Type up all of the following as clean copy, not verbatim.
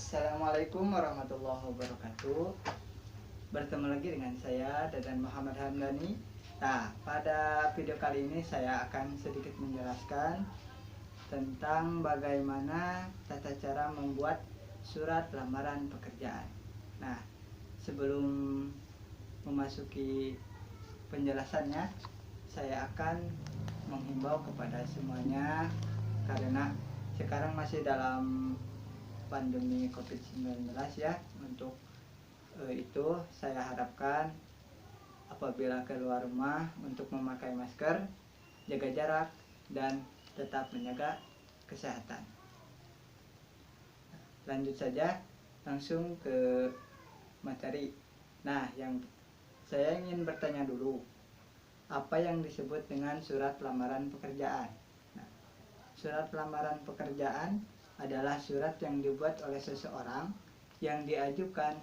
Assalamualaikum warahmatullahi wabarakatuh. Bertemu lagi dengan saya Dadan Muhammad Hamdani. Nah, pada video kali ini saya akan sedikit menjelaskan tentang bagaimana tata cara membuat surat lamaran pekerjaan. Nah, sebelum memasuki penjelasannya, saya akan menghimbau kepada semuanya karena sekarang masih dalam pandemi COVID-19 ya. Untuk itu saya harapkan apabila keluar rumah untuk memakai masker, jaga jarak, dan tetap menjaga kesehatan. Lanjut saja langsung ke materi. Nah, yang saya ingin bertanya dulu, apa yang disebut dengan surat lamaran pekerjaan? Nah, surat lamaran pekerjaan adalah surat yang dibuat oleh seseorang yang diajukan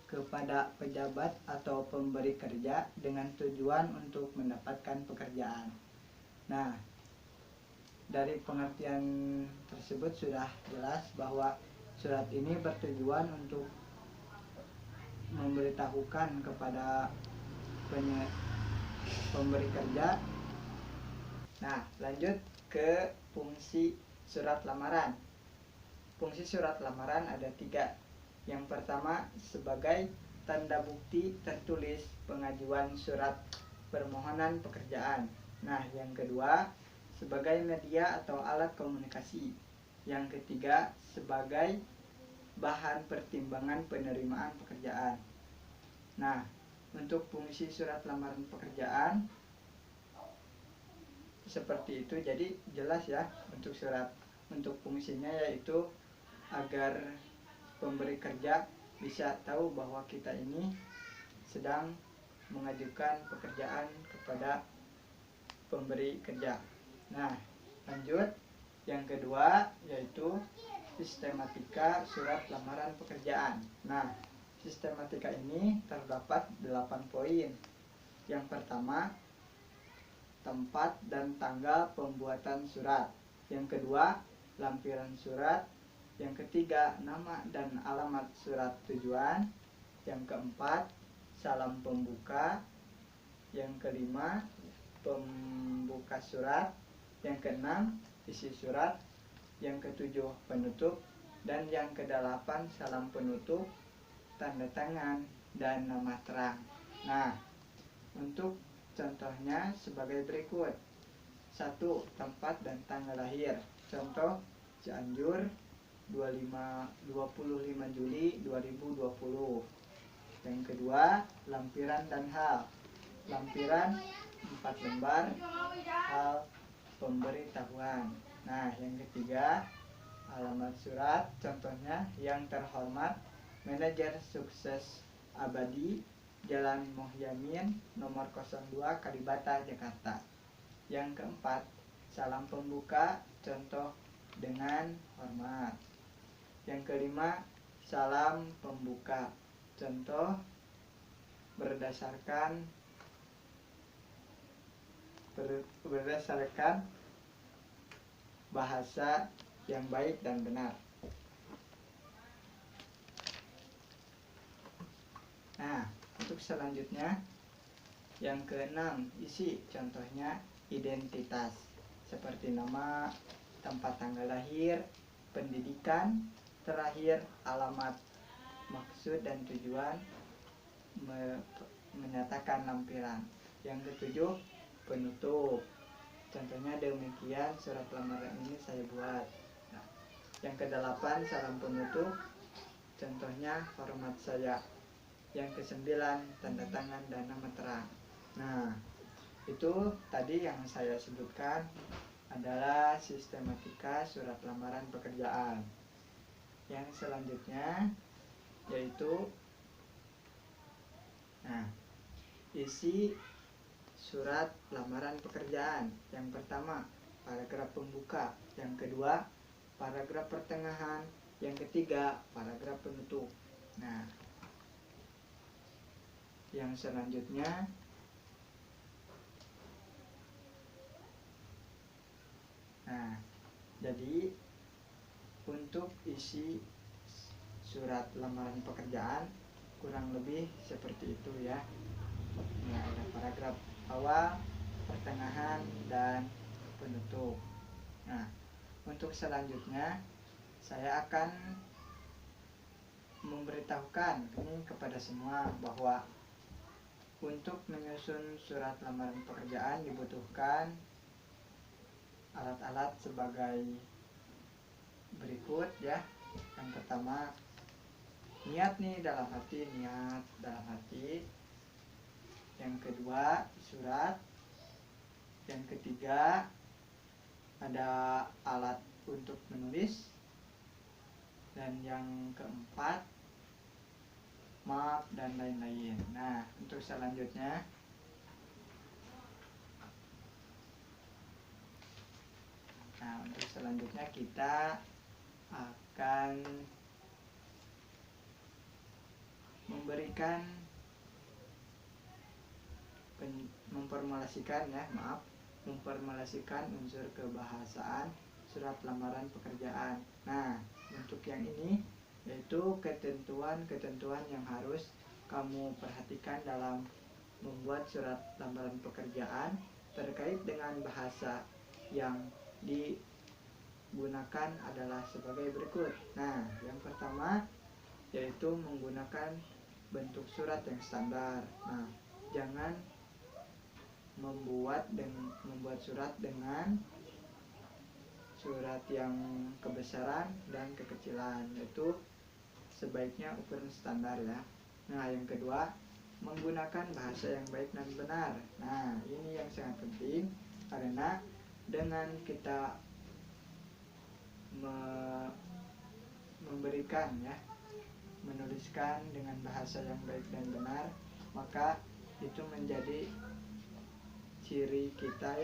kepada pejabat atau pemberi kerja dengan tujuan untuk mendapatkan pekerjaan. Nah, dari pengertian tersebut sudah jelas bahwa surat ini bertujuan untuk memberitahukan kepada pemberi kerja. Nah, lanjut ke fungsi surat lamaran. Fungsi surat lamaran ada 3. Yang pertama, sebagai tanda bukti tertulis pengajuan surat permohonan pekerjaan. Nah, yang kedua, sebagai media atau alat komunikasi. Yang ketiga, sebagai bahan pertimbangan penerimaan pekerjaan. Nah, untuk fungsi surat lamaran pekerjaan seperti itu. Jadi jelas ya untuk surat, untuk fungsinya yaitu agar pemberi kerja bisa tahu bahwa kita ini sedang mengajukan pekerjaan kepada pemberi kerja. Nah, lanjut yang kedua yaitu sistematika surat lamaran pekerjaan. Nah, sistematika ini terdapat 8 poin. Yang pertama, tempat dan tanggal pembuatan surat. Yang kedua, lampiran surat. Yang ketiga, nama dan alamat surat tujuan. Yang keempat, salam pembuka. Yang kelima, pembuka surat. Yang keenam, isi surat. Yang ketujuh, penutup. Dan yang kedelapan, salam penutup, tanda tangan, dan nama terang. Nah, untuk contohnya sebagai berikut. 1. Tempat dan tanggal lahir. Contoh, Cianjur 25 Juli 2020. Yang kedua, lampiran dan hal. Lampiran 4 lembar, hal pemberitahuan. Nah, yang ketiga, alamat surat. Contohnya, yang terhormat Manajer Sukses Abadi, Jalan Mohyamin, nomor 02, Kalibata, Jakarta. Yang keempat, salam pembuka. Contoh, dengan hormat. Yang kelima, salam pembuka. Contoh, berdasarkan bahasa yang baik dan benar. Nah, untuk selanjutnya yang keenam, isi. Contohnya identitas seperti nama, tempat tanggal lahir, pendidikan, terakhir alamat, maksud dan tujuan, menyatakan lampiran. Yang ketujuh, penutup. Contohnya demikian surat lamaran ini saya buat. Nah, yang kedelapan, salam penutup. Contohnya hormat saya. Yang kesembilan, tanda tangan dan nama terang. Nah, itu tadi yang saya sebutkan adalah sistematika surat lamaran pekerjaan. Yang selanjutnya yaitu isi surat lamaran pekerjaan. Yang pertama, paragraf pembuka. Yang kedua, paragraf pertengahan. Yang ketiga, paragraf penutup. Nah, yang selanjutnya jadi untuk isi surat lamaran pekerjaan kurang lebih seperti itu ya. Nah, ada paragraf awal, pertengahan, dan penutup. Nah, untuk selanjutnya saya akan memberitahukan ini kepada semua bahwa untuk menyusun surat lamaran pekerjaan dibutuhkan alat-alat sebagai berikut ya. Yang pertama, niat dalam hati. Yang kedua, surat. Yang ketiga, ada alat untuk menulis. Dan yang keempat, map dan lain-lain. Nah, untuk selanjutnya kita akan memberikan memformulasikan unsur kebahasaan surat lamaran pekerjaan. Nah, untuk yang ini yaitu ketentuan-ketentuan yang harus kamu perhatikan dalam membuat surat lamaran pekerjaan terkait dengan bahasa yang digunakan adalah sebagai berikut. Nah, yang pertama yaitu menggunakan bentuk surat yang standar. Nah, jangan membuat surat dengan surat yang kebesaran dan kekecilan, yaitu sebaiknya ukuran standar ya. Nah, yang kedua, menggunakan bahasa yang baik dan benar. Nah, ini yang sangat penting karena dengan kita menuliskan dengan bahasa yang baik dan benar, maka itu menjadi ciri kita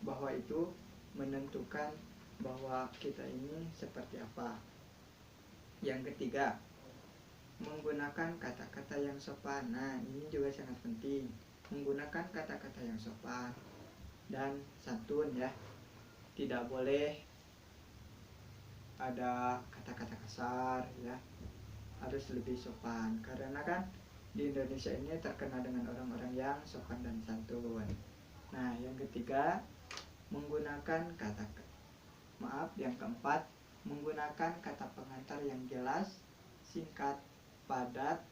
bahwa itu menentukan bahwa kita ini seperti apa. Yang ketiga, menggunakan kata-kata yang sopan. Nah, ini juga sangat penting, menggunakan kata-kata yang sopan dan santun ya. Tidak boleh ada kata-kata kasar ya, harus lebih sopan karena kan di Indonesia ini terkenal dengan orang-orang yang sopan dan santun. Nah, yang ketiga, yang keempat, menggunakan kata pengantar yang jelas, singkat, padat,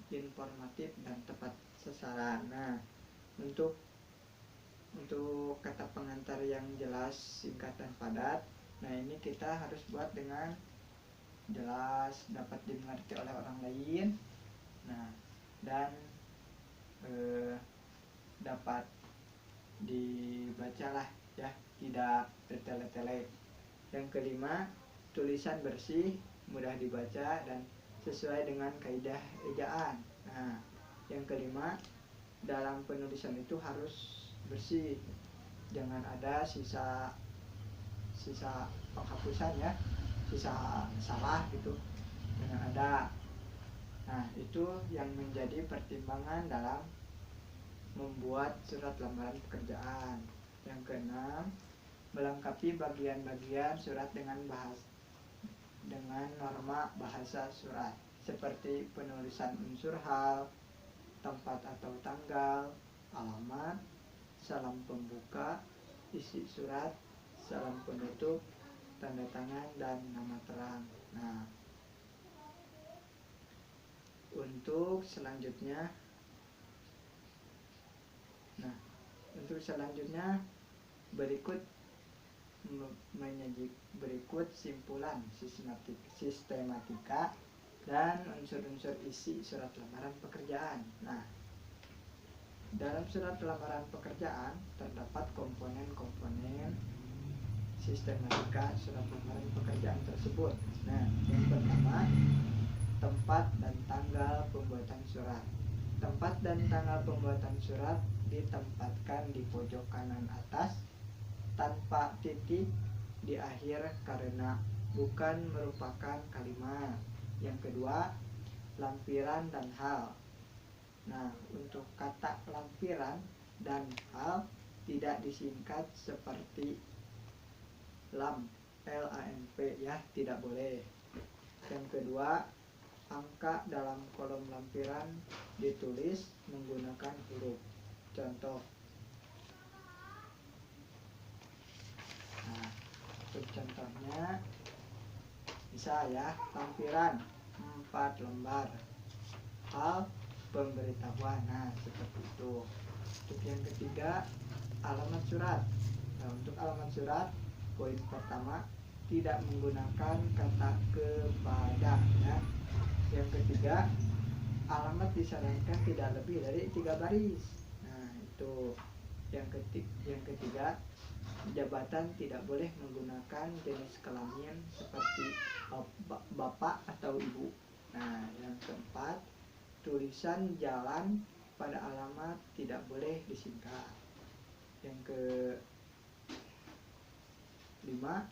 informatif, dan tepat sasaran. Nah, untuk kata pengantar yang jelas, singkat, dan padat, nah ini kita harus buat dengan jelas, dapat dimengerti oleh orang lain, nah dan dapat dibacalah ya, tidak bertele-tele. Yang kelima, tulisan bersih, mudah dibaca dan sesuai dengan kaidah ejaan. Nah, yang kelima, dalam penulisan itu harus bersih, jangan ada sisa penghapusan ya, sisa salah gitu, jangan ada. Nah, itu yang menjadi pertimbangan dalam membuat surat lamaran pekerjaan. Yang keenam, melengkapi bagian-bagian surat dengan norma bahasa surat seperti penulisan unsur hal, tempat atau tanggal, alamat, salam pembuka, isi surat, salam penutup, tanda tangan, dan nama terang. Nah, untuk selanjutnya berikut simpulan sistematika dan unsur-unsur isi surat lamaran pekerjaan. Nah, dalam surat lamaran pekerjaan terdapat komponen-komponen sistematika surat lamaran pekerjaan tersebut. Nah, yang pertama, tempat dan tanggal pembuatan surat. Tempat dan tanggal pembuatan surat ditempatkan di pojok kanan atas tanpa titik di akhir karena bukan merupakan kalimat. Yang kedua, lampiran dan hal. Nah, untuk kata lampiran dan hal tidak disingkat seperti lamp LAMP ya, tidak boleh. Yang kedua, angka dalam kolom lampiran ditulis menggunakan huruf. Contoh. Nah, untuk contohnya bisa ya, lampiran 4 lembar. Hal pemberitahuan. Nah, seperti itu. Untuk yang ketiga, alamat surat. Nah, untuk alamat surat, poin pertama, tidak menggunakan kata kepada ya. Yang ketiga, alamat disarankan tidak lebih dari 3 baris. Nah, itu. Yang ketiga, jabatan tidak boleh menggunakan jenis kelamin seperti bapak atau ibu. Nah, yang keempat, tulisan jalan pada alamat tidak boleh disingkat. Yang kelima,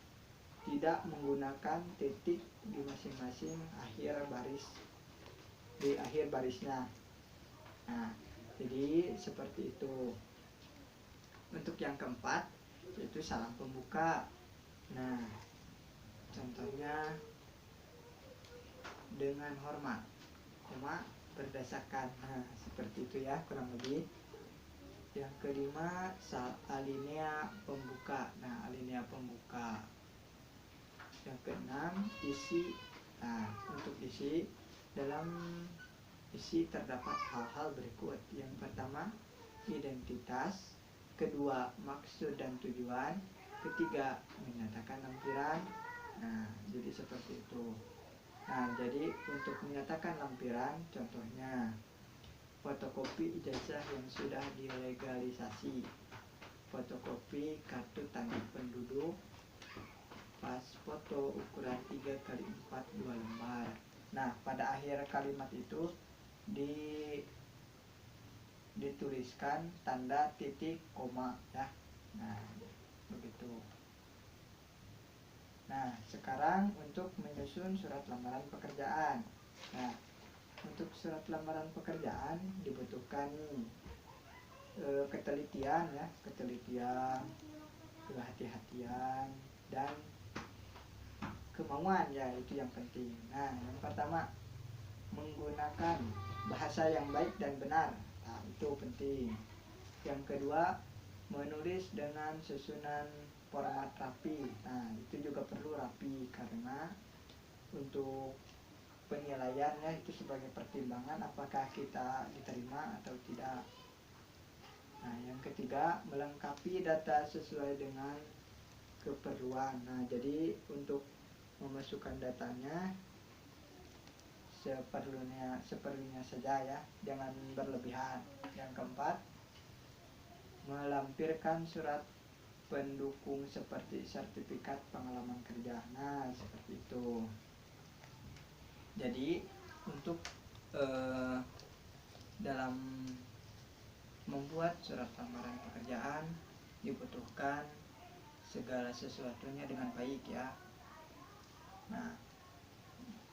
tidak menggunakan titik di masing-masing di akhir barisnya. Nah, jadi seperti itu. Untuk yang keempat, yaitu salam pembuka. Nah, contohnya dengan hormat, koma berdasarkan. Nah, seperti itu ya kurang lebih. Yang kelima, alinea pembuka. Nah, alinea pembuka. Yang keenam, isi. Nah, untuk isi, dalam isi terdapat hal-hal berikut. Yang pertama, identitas. Kedua, maksud dan tujuan. Ketiga, menyatakan lampiran. Nah, jadi seperti itu. Nah, jadi untuk menyatakan lampiran, contohnya fotokopi ijazah yang sudah dilegalisasi, fotokopi kartu tanda penduduk, pas foto ukuran 3x4 2 lembar. Nah, pada akhir kalimat itu dituliskan tanda titik koma ya. Nah, begitu. Nah, sekarang untuk menyusun surat lamaran pekerjaan. Nah, untuk surat lamaran pekerjaan dibutuhkan ketelitian ya, kehati-hatian dan kemauan ya, itu yang penting. Nah, yang pertama, menggunakan bahasa yang baik dan benar. Nah, itu penting. Yang kedua, menulis dengan susunan format rapi. Nah, itu juga perlu rapi karena untuk penilaiannya itu sebagai pertimbangan apakah kita diterima atau tidak. Nah, yang ketiga, melengkapi data sesuai dengan keperluan. Nah, jadi untuk memasukkan datanya seperlunya saja ya, jangan berlebihan. Yang keempat, melampirkan surat pendukung seperti sertifikat pengalaman kerja. Nah, seperti itu. Jadi untuk dalam membuat surat lamaran pekerjaan dibutuhkan segala sesuatunya dengan baik ya. Nah,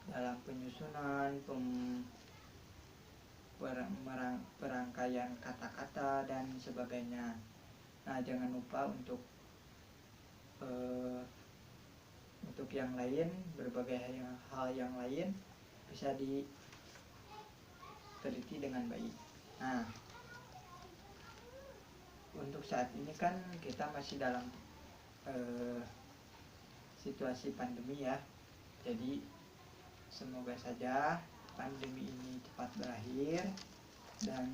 dalam penyusunan, perangkaian kata-kata dan sebagainya. Nah, jangan lupa untuk yang lain, berbagai hal yang lain bisa diteliti dengan baik. Nah, untuk saat ini kan kita masih dalam situasi pandemi ya. Jadi semoga saja pandemi ini cepat berakhir dan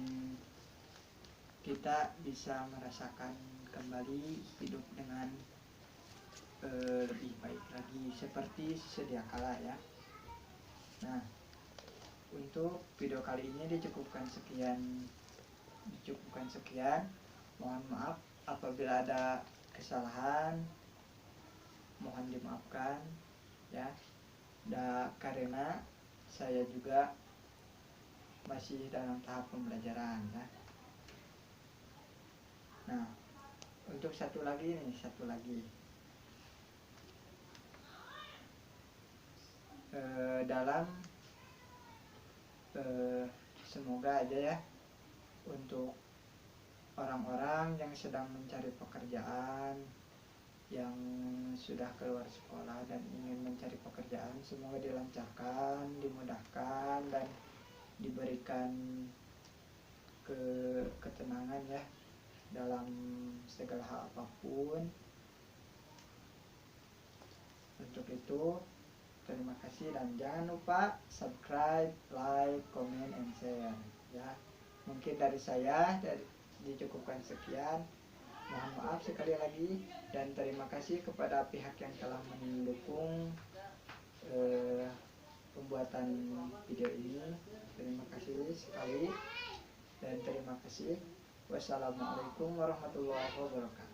kita bisa merasakan kembali hidup dengan lebih baik lagi seperti sedia kala ya. Nah, untuk video kali ini dicukupkan sekian. Mohon maaf apabila ada kesalahan, mohon dimaafkan ya. Karena saya juga masih dalam tahap pembelajaran ya. Nah, untuk satu lagi dalam semoga aja ya, untuk orang-orang yang sedang mencari pekerjaan yang sudah keluar sekolah dan ingin mencari pekerjaan, semoga dilancarkan, dimudahkan, dan diberikan ketenangan ya dalam segala hal apapun. Untuk itu terima kasih dan jangan lupa subscribe, like, comment, and share ya. Mungkin dari saya dicukupkan sekian. Mohon maaf sekali lagi dan terima kasih kepada pihak yang telah mendukung pembuatan video ini. Terima kasih sekali dan terima kasih. Wassalamualaikum warahmatullahi wabarakatuh.